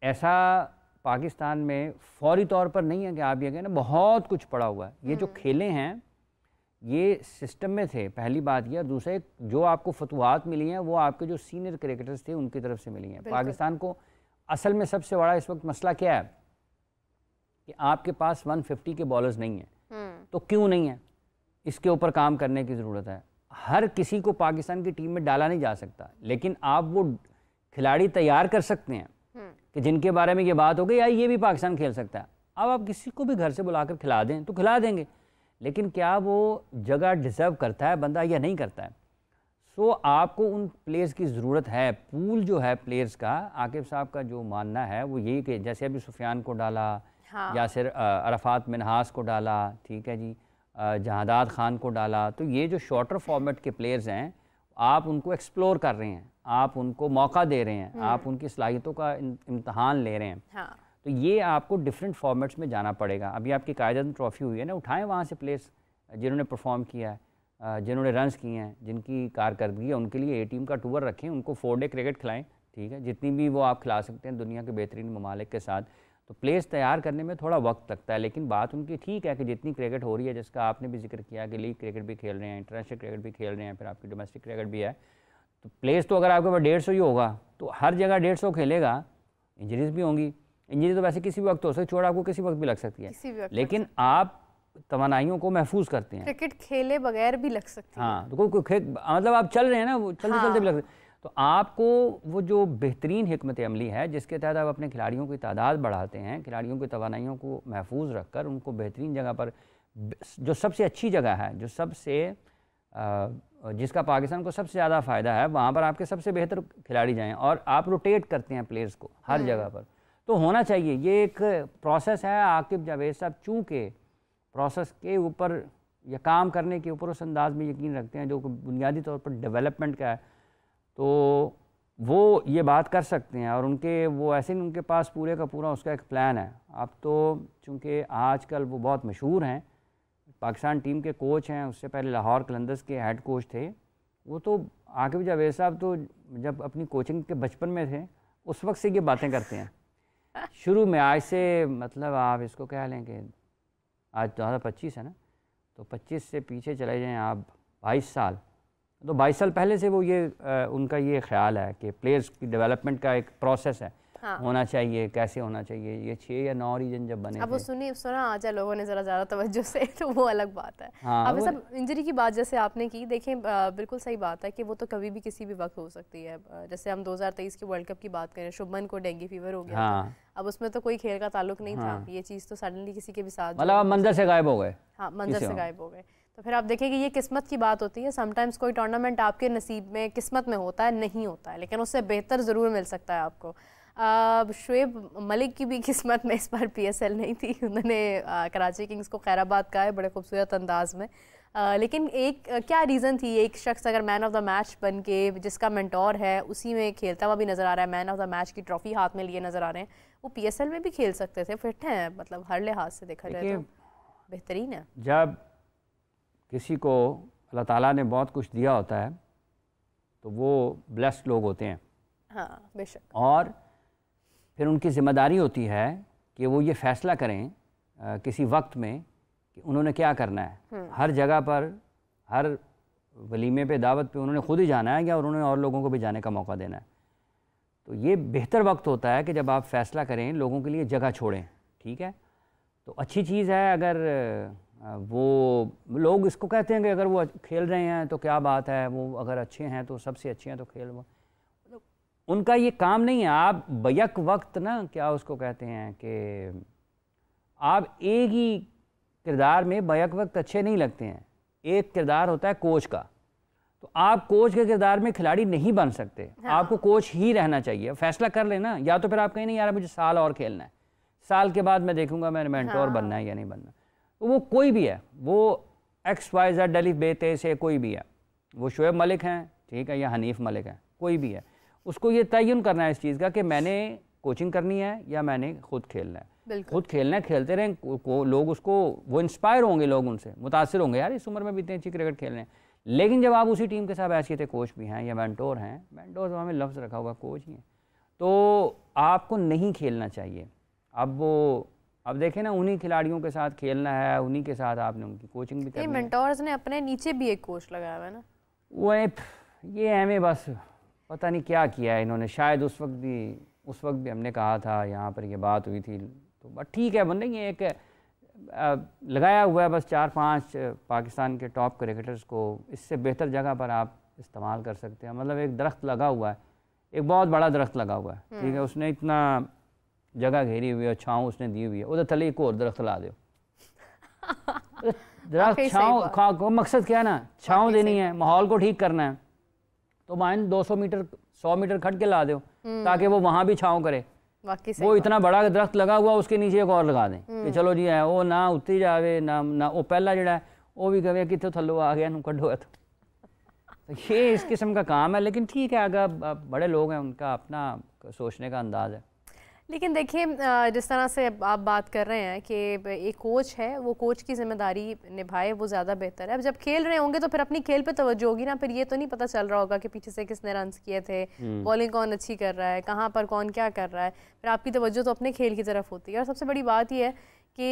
ऐसा पाकिस्तान में फौरी तौर पर नहीं है कि आप ये कहें ना बहुत कुछ पड़ा हुआ है। ये जो खेले हैं ये सिस्टम में थे, पहली बात यह। दूसरे, जो आपको फतवाहत मिली हैं वो आपके जो सीनियर क्रिकेटर्स थे उनकी तरफ से मिली हैं। पाकिस्तान को असल में सबसे बड़ा इस वक्त मसला क्या है कि आपके पास 150 के बॉलर्स नहीं हैं। तो क्यों नहीं है, इसके ऊपर काम करने की ज़रूरत है। हर किसी को पाकिस्तान की टीम में डाला नहीं जा सकता, लेकिन आप वो खिलाड़ी तैयार कर सकते हैं कि जिनके बारे में ये बात हो गई यार ये भी पाकिस्तान खेल सकता है। अब आप किसी को भी घर से बुलाकर खिला दें तो खिला देंगे, लेकिन क्या वो जगह डिज़र्व करता है बंदा या नहीं करता है? सो आपको उन प्लेयर्स की ज़रूरत है। पूल जो है प्लेयर्स का, आकिब साहब का जो मानना है वो यही कि जैसे अभी सुफियान को डाला, हाँ। यासिर अरफात मिनहास को डाला, ठीक है जी, जहादात खान को डाला, तो ये जो शॉर्टर फॉर्मेट के प्लेयर्स हैं आप उनको एक्सप्लोर कर रहे हैं, आप उनको मौका दे रहे हैं, आप उनकी सलाहियतों का इम्तहान ले रहे हैं। हाँ। तो ये आपको डिफरेंट फॉर्मेट्स में जाना पड़ेगा। अभी आपकी कायदन ट्रॉफी हुई है ना, उठाएं वहाँ से प्लेयर्स जिन्होंने परफॉर्म किया है, जिन्होंने रन्स किए हैं, जिनकी कारकर्दगी है, उनके लिए ए टीम का टूर रखें, उनको 4 डे क्रिकेट खिलाएं, ठीक है, जितनी भी वो आप खिला सकते हैं दुनिया के बेहतरीन ममालिक के साथ। तो प्लेयर्स तैयार करने में थोड़ा वक्त लगता है, लेकिन बात उनकी ठीक है कि जितनी क्रिकेट हो रही है, जिसका आपने भी जिक्र किया कि लीग क्रिकेट भी खेल रहे हैं, इंटरनेशनल क्रिकेट भी खेल रहे हैं, फिर आपकी डोमेस्टिक क्रिकेट भी है, तो प्लेयर्स तो अगर आपके पास 150 ही होगा तो हर जगह 150 खेलेगा, इंजरीज भी होंगी। इंजरी तो वैसे किसी भी वक्त हो सकती है, चोट आपको किसी वक्त भी लग सकती है, लेकिन आप तवानाइयों को महफूज करते हैं। क्रिकेट खेले बगैर भी लग सकती है। हाँ, तो मतलब आप चल रहे हैं ना, वो चलते चलते भी लग सकते, तो आपको वो जो बेहतरीन हिकमत अमली है जिसके तहत आप अपने खिलाड़ियों की तादाद बढ़ाते हैं, खिलाड़ियों की तवानाइयों को महफूज रखकर उनको बेहतरीन जगह पर, जो सबसे अच्छी जगह है, जो सबसे जिसका पाकिस्तान को सबसे ज़्यादा फ़ायदा है, वहाँ पर आपके सबसे बेहतर खिलाड़ी जाएँ, और आप रोटेट करते हैं प्लेयर्स को हर जगह पर, तो होना चाहिए। ये एक प्रोसेस है। आकिब जावेद साहब चूँकि प्रोसेस के ऊपर या काम करने के ऊपर उस अंदाज में यकीन रखते हैं जो बुनियादी तौर पर डेवलपमेंट का है, तो वो ये बात कर सकते हैं, और उनके वो ऐसे नहीं, उनके पास पूरे का पूरा उसका एक प्लान है। अब तो चूँकि आजकल वो बहुत मशहूर हैं, पाकिस्तान टीम के कोच हैं, उससे पहले लाहौर कलंदर्स के हेड कोच थे, वो तो आकिब जावेद साहब तो जब अपनी कोचिंग के बचपन में थे उस वक्त से ये बातें करते हैं, शुरू में, आज से मतलब आप इसको कह लें कि आज 2025 है ना, तो 25 से पीछे चले जाएं आप 22 साल, तो 22 साल पहले से वो ये उनका ये ख्याल है कि प्लेयर्स की डेवलपमेंट का एक प्रोसेस है। हाँ। होना चाहिए, कैसे होना चाहिए, ये 6 या 9 रीजन जब बने, अब वो सुना आ जाए लोगों ने ज़रा ज़्यादा तवज्जो से, तो वो अलग बात है। हाँ, अब सब इंजरी की बात जैसे आपने की, देखें बिल्कुल सही बात है कि वो तो कभी भी किसी भी वक्त हो सकती है। जैसे हम 2023 के वर्ल्ड कप की बात करें, शुभमन को डेंगू फीवर हो गया। हाँ। अब उसमें तो कोई खेल का ताल्लुक नहीं था, ये चीज़ तो सडनली किसी के भी साथ, मतलब मंजर से गायब हो गए। हाँ, मंजर से गायब हो गए। तो फिर आप देखें कि ये किस्मत की बात होती है। समटाइम्स कोई टूर्नामेंट आपके नसीब में, किस्मत में होता है, नहीं होता है, लेकिन उससे बेहतर ज़रूर मिल सकता है आपको। शुएब मलिक की भी किस्मत में इस बार PSL नहीं थी, उन्होंने कराची किंग्स को खैराबाद का है बड़े खूबसूरत अंदाज में, लेकिन एक क्या रीज़न थी, एक शख्स अगर मैन ऑफ द मैच बन के, जिसका मेंटोर है उसी में खेलता हुआ भी नज़र आ रहा है, मैन ऑफ द मैच की ट्रॉफी हाथ में लिए नज़र आ रहे हैं, वो PSL में भी खेल सकते थे, फिट हैं, मतलब हर लिहाज से देखा जाए तो बेहतरीन है। जब किसी को अल्लाह ताला ने बहुत कुछ दिया होता है तो वो ब्लेस्ड लोग होते हैं। हाँ, बेशक। और फिर उनकी ज़िम्मेदारी होती है कि वो ये फ़ैसला करें किसी वक्त में कि उन्होंने क्या करना है। हर जगह पर, हर वलीमे पे, दावत पे उन्होंने खुद ही जाना है या उन्होंने और लोगों को भी जाने का मौका देना है। तो ये बेहतर वक्त होता है कि जब आप फ़ैसला करें, लोगों के लिए जगह छोड़ें, ठीक है। तो अच्छी चीज़ है अगर वो लोग इसको कहते हैं कि अगर वो खेल रहे हैं तो क्या बात है, वो अगर अच्छे हैं तो सबसे अच्छे हैं तो खेल, उनका ये काम नहीं है। आप बैक वक्त ना, क्या उसको कहते हैं कि आप एक ही किरदार में बैक वक्त अच्छे नहीं लगते हैं। एक किरदार होता है कोच का, तो आप कोच के किरदार में खिलाड़ी नहीं बन सकते। हाँ। आपको कोच ही रहना चाहिए। फैसला कर लेना, या तो फिर आप कहें नहीं यार मुझे साल और खेलना है, साल के बाद मैं देखूंगा मैंने मेंटोर बनना है या नहीं बनना। तो वो कोई भी है, वो XYZ अलिफ बे ते से कोई भी है, वो शुएब मलिक हैं, ठीक है, या हनीफ मलिक हैं, कोई भी है, उसको ये तयन करना है इस चीज़ का कि मैंने कोचिंग करनी है या मैंने खुद खेलना है। खुद खेलना है, खेलते रहें, लोग उसको, वो इंस्पायर होंगे, लोग उनसे मुतासिर होंगे, यार इस उम्र में भी इतनी अच्छी क्रिकेट खेल रहे हैं। लेकिन जब आप उसी टीम के साथ ऐसे थे, कोच भी हैं या मेंटोर हैं, मेंटोर तो हमें लफ्ज़ रखा हुआ, कोच ही है, तो आपको नहीं खेलना चाहिए। अब देखें ना, उन्हीं खिलाड़ियों के साथ खेलना है, उन्हीं के साथ आपने उनकी कोचिंग भी करनी है। मेंटोर्स ने अपने नीचे भी एक कोच लगाया हुआ है ना, वो ये हमें बस पता नहीं क्या किया है इन्होंने। शायद उस वक्त भी हमने कहा था, यहाँ पर ये बात हुई थी, तो बस ठीक है, बंदे ये एक लगाया हुआ है बस 4-5 पाकिस्तान के टॉप क्रिकेटर्स को, इससे बेहतर जगह पर आप इस्तेमाल कर सकते हैं। मतलब एक दरख्त लगा हुआ है, एक बहुत बड़ा दरख्त लगा हुआ है, ठीक है, उसने इतना जगह घेरी हुई है, छाँव उसने दी हुई है, उधर तले एक और दरख्त ला दो। दरख्त छाँव, मकसद क्या है ना, छाँव देनी है, माहौल को ठीक करना है, तो माइन 200 मीटर 100 मीटर खट के ला दो ताकि वो वहाँ भी छाँव करे। वो इतना बड़ा दरख्त लगा हुआ उसके नीचे एक और लगा दें कि चलो जी है वो ना उत्ती जावे ना वो पहला जड़ा है वो भी कहे कितने थल्लो आ गया कढ़ो। तो ये इस किस्म का काम है, लेकिन ठीक है अगर बड़े लोग हैं उनका अपना सोचने का अंदाज़ है। लेकिन देखिए जिस तरह से आप बात कर रहे हैं कि एक कोच है वो कोच की जिम्मेदारी निभाए वो ज़्यादा बेहतर है। अब जब खेल रहे होंगे तो फिर अपनी खेल पे तवज्जो होगी ना, फिर ये तो नहीं पता चल रहा होगा कि पीछे से किसने रन्स किए थे, बॉलिंग कौन अच्छी कर रहा है, कहाँ पर कौन क्या कर रहा है, फिर आपकी तवज्जो तो अपने खेल की तरफ होती है। और सबसे बड़ी बात ये है कि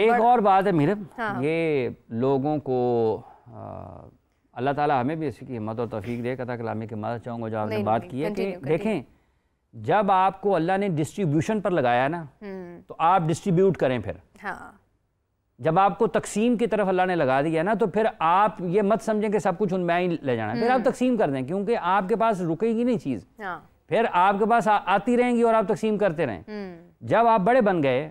एक और बात है मीरब, ये लोगों को अल्लाह ताला हमें भी इसकी हिम्मत और तौफीक दे। कथा कलामी की मदद चाहूँगा जो आपने बात की है कि देखें जब आपको अल्लाह ने डिस्ट्रीब्यूशन पर लगाया ना तो आप डिस्ट्रीब्यूट करें फिर। जब आपको तकसीम की तरफ अल्लाह ने लगा दिया ना तो फिर आप ये मत समझें कि सब कुछ उनमें ही ले जाना है, फिर आप तकसीम कर दें क्योंकि आपके पास रुकेगी नहीं चीज़, फिर आपके पास आती रहेंगी और आप तकसीम करते रहें। जब आप बड़े बन गए,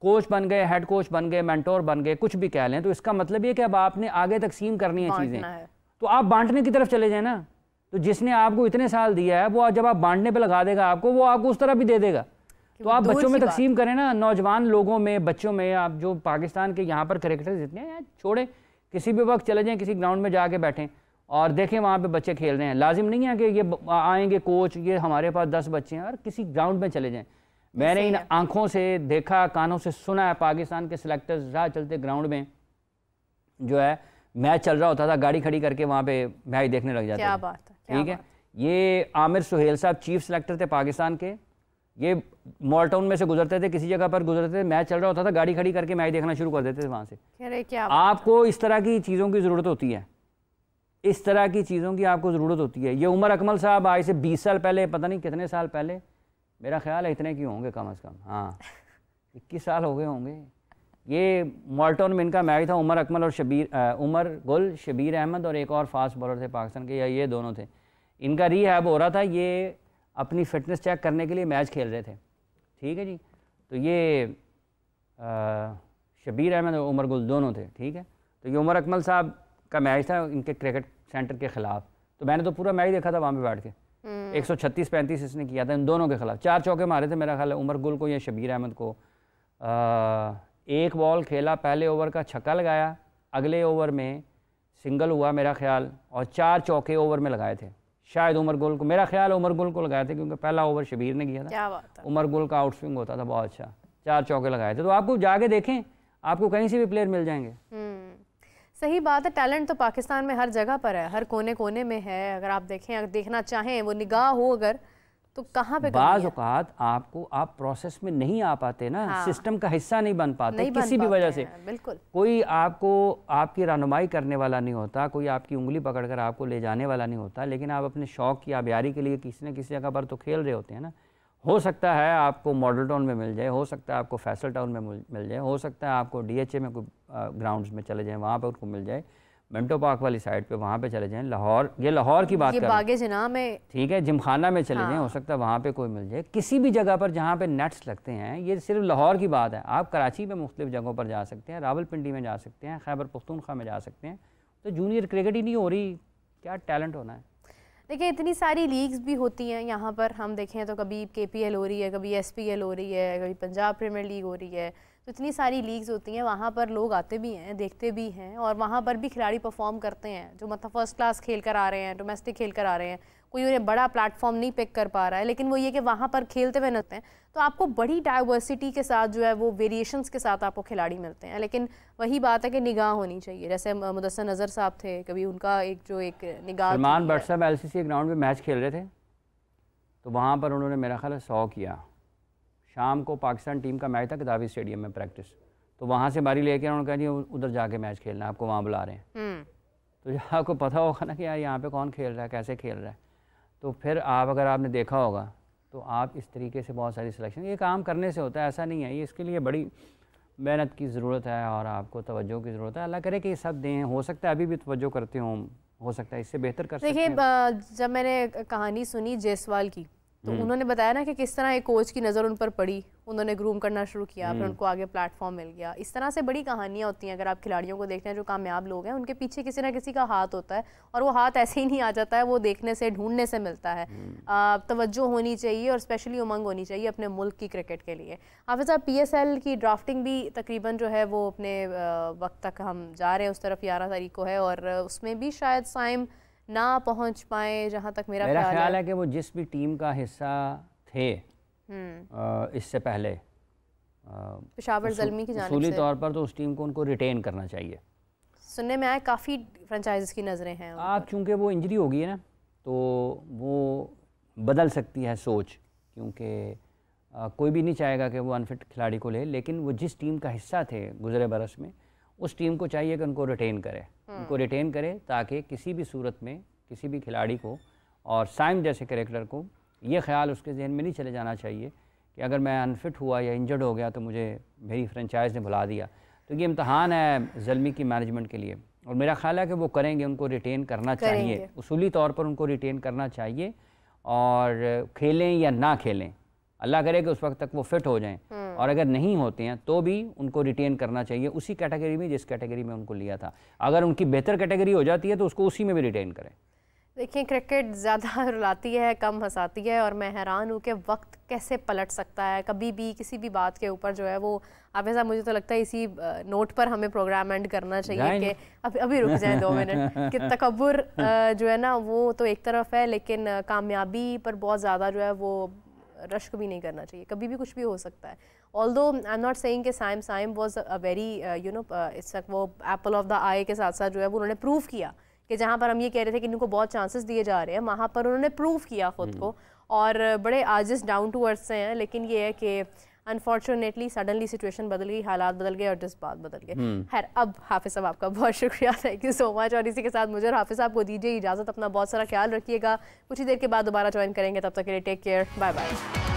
कोच बन गए, हेड कोच बन गए, मेंटोर बन गए, कुछ भी कह लें, तो इसका मतलब ये कि अब आपने आगे तकसीम करनी है चीज़ें, तो आप बांटने की तरफ चले जाए ना। तो जिसने आपको इतने साल दिया है वो जब आप बांटने पे लगा देगा आपको, वो आपको उस तरह भी दे देगा। तो आप बच्चों में तकसीम करें ना, नौजवान लोगों में, बच्चों में। आप जो पाकिस्तान के यहाँ पर क्रिकेटर जितने हैं छोड़े, किसी भी वक्त चले जाएं, किसी ग्राउंड में जाके बैठें और देखें वहाँ पे बच्चे खेल रहे हैं। लाजिम नहीं है कि ये आएंगे कोच ये हमारे पास 10 बच्चे हैं, और किसी ग्राउंड में चले जाएँ। मैंने इन आँखों से देखा, कानों से सुना है, पाकिस्तान के सिलेक्टर्स राह चलते ग्राउंड में जो है मैच चल रहा होता था, गाड़ी खड़ी करके वहाँ पे मैच देखने लग जाते थे। ठीक है, ये आमिर सुहेल साहब चीफ सिलेक्टर थे पाकिस्तान के, ये मॉल टाउन में से गुजरते थे, किसी जगह पर गुजरते थे, मैच चल रहा होता था, गाड़ी खड़ी करके मैच देखना शुरू कर देते थे वहाँ से। क्या आपको इस तरह की चीज़ों की ज़रूरत होती है, इस तरह की चीज़ों की आपको ज़रूरत होती है। ये उमर अकमल साहब आज से 20 साल पहले, पता नहीं कितने साल पहले, मेरा ख्याल है इतने की होंगे कम अज़ कम, हाँ 21 साल हो गए होंगे। ये मॉल्टन में इनका मैच था, उमर अकमल और उमर गुल, शबीर अहमद और एक और फास्ट बॉलर थे पाकिस्तान के, या ये दोनों थे। इनका रीहैब हो रहा था, ये अपनी फ़िटनेस चेक करने के लिए मैच खेल रहे थे। ठीक है जी, तो ये शबीर अहमद और उमर गुल दोनों थे। ठीक है, तो ये उमर अकमल साहब का मैच था इनके क्रिकेट सेंटर के ख़िलाफ़। तो मैंने तो पूरा मैच देखा था वहाँ पे बैठ के। 136-35 इसने किया था इन दोनों के ख़िलाफ़, 4 चौके मारे थे मेरा ख्याल है, उमर गुल को या शबीर अहमद को। एक बॉल खेला, पहले ओवर का छक्का लगाया, अगले ओवर में सिंगल हुआ मेरा ख्याल, और 4 चौके ओवर में लगाए थे। शायद उमर गुल को, मेरा ख्याल उमर गुल को लगाए थे क्योंकि पहला ओवर शबीर ने किया था। क्या बात है। उमर गुल का आउट स्विंग होता था बहुत अच्छा, 4 चौके लगाए थे। तो आपको जाके देखें, आपको कहीं से भी प्लेयर मिल जाएंगे। सही बात है, टैलेंट तो पाकिस्तान में हर जगह पर है, हर कोने कोने में है। अगर आप देखें, अगर देखना चाहें, वो निगाह हो अगर, तो कहाँ पे बाज़ औक़ात आपको आप प्रोसेस में नहीं आ पाते ना, सिस्टम का हिस्सा नहीं बन पाते किसी भी वजह से। बिल्कुल, कोई आपको आपकी रहनुमाई करने वाला नहीं होता, कोई आपकी उंगली पकड़कर आपको ले जाने वाला नहीं होता, लेकिन आप अपने शौक़ की आबियारी के लिए किसी न किसी जगह पर तो खेल रहे होते हैं ना। हो सकता है आपको मॉडल टाउन में मिल जाए, हो सकता है आपको फैसल टाउन में मिल जाए, हो सकता है आपको DHA में कोई ग्राउंड्स में चले जाएँ, वहाँ पर उनको मिल जाए, मिंटो पार्क वाली साइड पे वहाँ पे चले जाएं, लाहौर, ये लाहौर की बात कर रहे हैं, बागे जिना में, ठीक है, जिमखाना में चले जाएं, हो सकता है वहाँ पे कोई मिल जाए, किसी भी जगह पर जहाँ पे नेट्स लगते हैं। ये सिर्फ लाहौर की बात है, आप कराची में मुख्तलिफ जगहों पर जा सकते हैं, रावलपिंडी में जा सकते हैं, खैबर पख्तूनख्वा में जा सकते हैं। तो जूनियर क्रिकेट ही नहीं हो रही, क्या टैलेंट होना है। देखिए इतनी सारी लीग्स भी होती हैं यहाँ पर, हम देखें तो कभी KPL हो रही है, कभी SPL हो रही है, कभी पंजाब प्रीमियर लीग हो रही है, तो इतनी सारी लीग्स होती हैं। वहाँ पर लोग आते भी हैं, देखते भी हैं, और वहाँ पर भी खिलाड़ी परफॉर्म करते हैं जो मतलब फर्स्ट क्लास खेल कर आ रहे हैं, डोमेस्टिक खेल कर आ रहे हैं। कोई उन्हें बड़ा प्लेटफॉर्म नहीं पिक कर पा रहा है, लेकिन वो ये कि वहाँ पर खेलते हुए नजर हैं, तो आपको बड़ी डाइवर्सिटी के साथ जो है वो वेरिएशंस के साथ आपको खिलाड़ी मिलते हैं। लेकिन वही बात है कि निगाह होनी चाहिए। जैसे मुदस्सर नज़र साहब थे, कभी उनका एक निगाह, सलमान भट्ट साहब LCC ग्राउंड में मैच खेल रहे थे, तो वहाँ पर उन्होंने मेरा ख्याल है 100 किया। शाम को पाकिस्तान टीम का मैच था कदावी स्टेडियम में प्रैक्टिस, तो वहाँ से बारी लेके उन्होंने कहा जी उधर जाके मैच खेलना है, आपको वहाँ बुला रहे हैं। तो जब आपको पता होगा ना कि यार यहाँ पे कौन खेल रहा है, कैसे खेल रहा है, तो फिर आप, अगर आपने देखा होगा, तो आप इस तरीके से बहुत सारी सिलेक्शन, ये काम करने से होता है, ऐसा नहीं है। ये इसके लिए बड़ी मेहनत की ज़रूरत है और आपको तवज्जो की ज़रूरत है। अल्लाह करे कि ये सब दें, हो सकता है अभी भी तवज्जो करते हों, हो सकता है इससे बेहतर कर सकते हैं। देखिए जब मैंने कहानी सुनी जायसवाल की, तो उन्होंने बताया ना कि किस तरह एक कोच की नज़र उन पर पड़ी, उन्होंने ग्रूम करना शुरू किया, फिर उनको आगे प्लेटफॉर्म मिल गया। इस तरह से बड़ी कहानियाँ होती हैं। अगर आप खिलाड़ियों को देखते हैं जो कामयाब लोग हैं, उनके पीछे किसी ना किसी का हाथ होता है, और वो हाथ ऐसे ही नहीं आ जाता है, वो देखने से, ढूंढने से मिलता है। तवज्जो होनी चाहिए और स्पेशली उमंग होनी चाहिए अपने मुल्क की क्रिकेट के लिए। हाफिज़ साहब, PSL की ड्राफ्टिंग भी तकरीबन जो है वो अपने वक्त तक हम जा रहे हैं, उस तरफ 11 तारीख को है, और उसमें भी शायद साइम ना पहुंच पाए, जहां तक मेरा ख्याल है कि वो जिस भी टीम का हिस्सा थे इससे पहले पेशावर ज़ल्मी की जानिब उसूली तौर पर, तो उस टीम को उनको रिटेन करना चाहिए। सुनने में आया काफ़ी फ्रेंचाइज की नज़रें हैं आप, चूँकि वो इंजरी हो गई है ना, तो वो बदल सकती है सोच, क्योंकि कोई भी नहीं चाहेगा कि वो अनफिट खिलाड़ी को ले, लेकिन वो जिस टीम का हिस्सा थे गुज़रे बरस में, उस टीम को चाहिए कि उनको रिटेन करे, उनको रिटेन करे, ताकि किसी भी सूरत में किसी भी खिलाड़ी को और साइम जैसे कैरेक्टर को ये ख्याल उसके जहन में नहीं चले जाना चाहिए कि अगर मैं अनफिट हुआ या इंजर्ड हो गया तो मुझे मेरी फ्रेंचाइज ने भुला दिया। तो ये इम्तहान है ज़ल्मी की मैनेजमेंट के लिए, और मेरा ख्याल है कि वो करेंगे, उनको रिटेन करना चाहिए, उसूली तौर पर उनको रिटेन करना चाहिए, और खेलें या ना खेलें, अल्लाह करे कि उस वक्त तक वो फिट हो जाएं, और अगर नहीं होते हैं तो भी उनको रिटेन करना चाहिए उसी कैटेगरी में जिस कैटेगरी में उनको लिया था। अगर उनकी बेहतर कैटेगरी हो जाती है तो उसको उसी में भी रिटेन करें। देखिए, क्रिकेट ज़्यादा रुलाती है, कम हंसाती है, और मैं हैरान हूँ कि वक्त कैसे पलट सकता है कभी भी किसी भी बात के ऊपर जो है वो। आप ऐसा, मुझे तो लगता है इसी नोट पर हमें प्रोग्राम एंड करना चाहिए कि अभी रुक जाएं 2 मिनट कि तकब्बुर जो है ना वो तो एक तरफ है, लेकिन कामयाबी पर बहुत ज़्यादा जो है वो रश्क भी नहीं करना चाहिए। कभी भी कुछ भी हो सकता है। Although I am not saying कि Saim was a very it's वो एप्पल ऑफ द आई के साथ साथ जो है वो उन्होंने प्रूव किया कि जहाँ पर हम ये कह रहे थे कि इनको बहुत चांसेस दिए जा रहे हैं, वहाँ पर उन्होंने प्रूव किया ख़ुद को, और बड़े आजिज़ डाउन टू अर्थ से हैं। लेकिन ये है कि अनफॉर्चुनेटली सडनली सिचुएशन बदल गई, हालात बदल गए और जज्बात बदल गए। खैर, अब हाफिज़ साहब आपका बहुत शुक्रिया, थैंक यू सो मच। और इसी के साथ मुझे और हाफिज़ साहब को दीजिए इजाज़त। अपना बहुत सारा ख्याल रखिएगा। कुछ ही देर के बाद दोबारा ज्वाइन करेंगे, तब तक के लिए टेक केयर, बाय बाय।